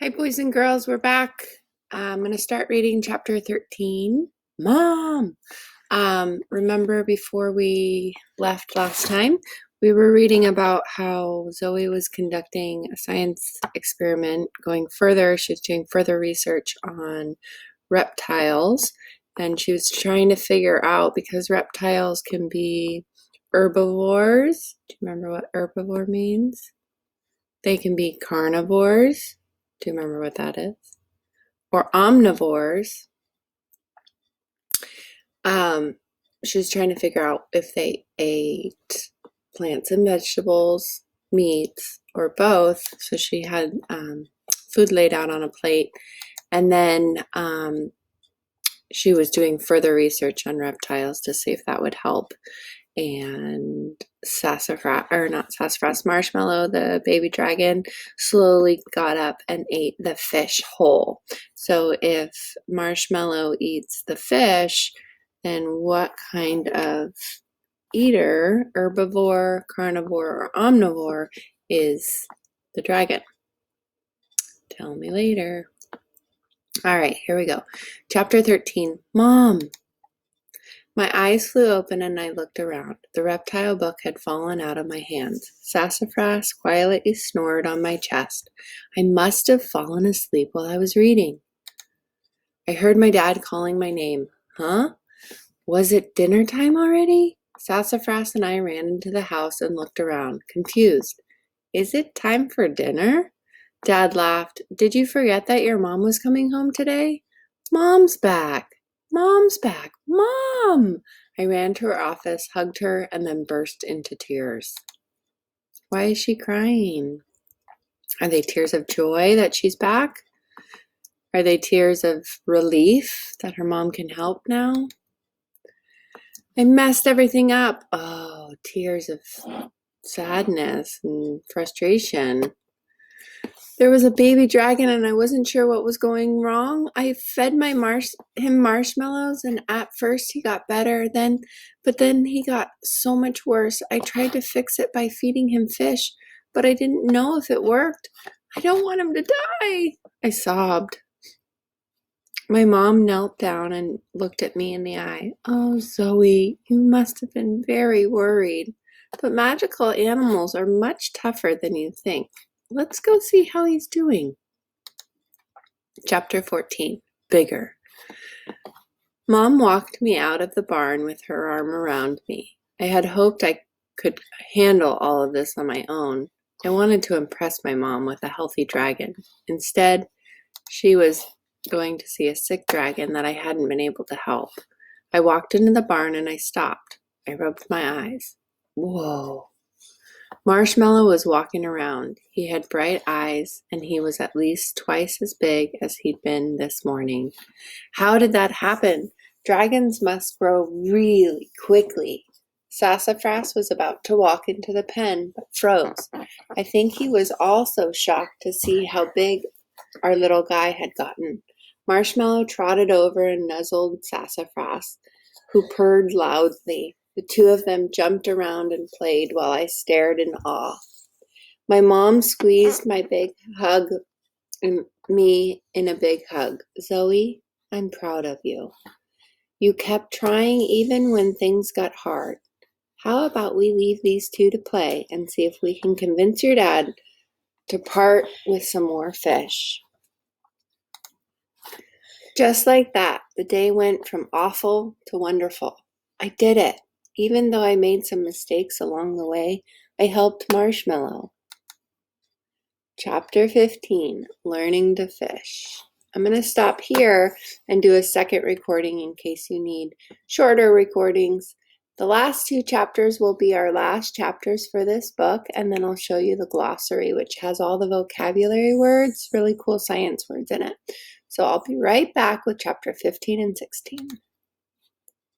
Hi, boys and girls, we're back. I'm going to start reading chapter 13. Mom! Remember before we left last time, we were reading about how Zoey was conducting a science experiment going further. She was doing further research on reptiles, and she was trying to figure out, because reptiles can be herbivores. Do you remember what herbivore means? They can be carnivores. Do you remember what that is? Or omnivores. She was trying to figure out if they ate plants and vegetables, meats, or both. So she had food laid out on a plate. And then she was doing further research on reptiles to see if that would help. And Marshmallow, the baby dragon, slowly got up and ate the fish whole. So if Marshmallow eats the fish, then what kind of eater, herbivore, carnivore, or omnivore, is the dragon? Tell me later. All right, here we go. Chapter 13. Mom! My eyes flew open and I looked around. The reptile book had fallen out of my hands. Sassafras quietly snored on my chest. I must have fallen asleep while I was reading. I heard my dad calling my name. Huh? Was it dinner time already? Sassafras and I ran into the house and looked around, confused. Is it time for dinner? Dad laughed. Did you forget that your mom was coming home today? Mom's back. Mom's back. Mom! I ran to her office, hugged her, and then burst into tears. Why is she crying? Are they tears of joy that she's back? Are they tears of relief that her mom can help now? I messed everything up. Oh, tears of sadness and frustration. There was a baby dragon and I wasn't sure what was going wrong. I fed him marshmallows, and at first he got better, but then he got so much worse. I tried to fix it by feeding him fish, but I didn't know if it worked. I don't want him to die, I sobbed. My mom knelt down and looked at me in the eye. Oh, Zoey, you must have been very worried. But magical animals are much tougher than you think. Let's go see how he's doing. Chapter 14. Bigger. Mom walked me out of the barn with her arm around me. I had hoped I could handle all of this on my own. I wanted to impress my mom with a healthy dragon. Instead, she was going to see a sick dragon that I hadn't been able to help. I walked into the barn and I stopped. I rubbed my eyes. Whoa. Marshmallow was walking around. He had bright eyes, and he was at least twice as big as he'd been this morning. How did that happen? Dragons must grow really quickly. Sassafras was about to walk into the pen, but froze. I think he was also shocked to see how big our little guy had gotten. Marshmallow trotted over and nuzzled Sassafras, who purred loudly. The two of them jumped around and played while I stared in awe. My mom squeezed me in a big hug. Zoey, I'm proud of you. You kept trying even when things got hard. How about we leave these two to play and see if we can convince your dad to part with some more fish? Just like that, the day went from awful to wonderful. I did it. Even though I made some mistakes along the way, I helped Marshmallow. Chapter 15, Learning to Fish. I'm going to stop here and do a second recording in case you need shorter recordings. The last two chapters will be our last chapters for this book, and then I'll show you the glossary, which has all the vocabulary words, really cool science words in it. So I'll be right back with chapter 15 and 16.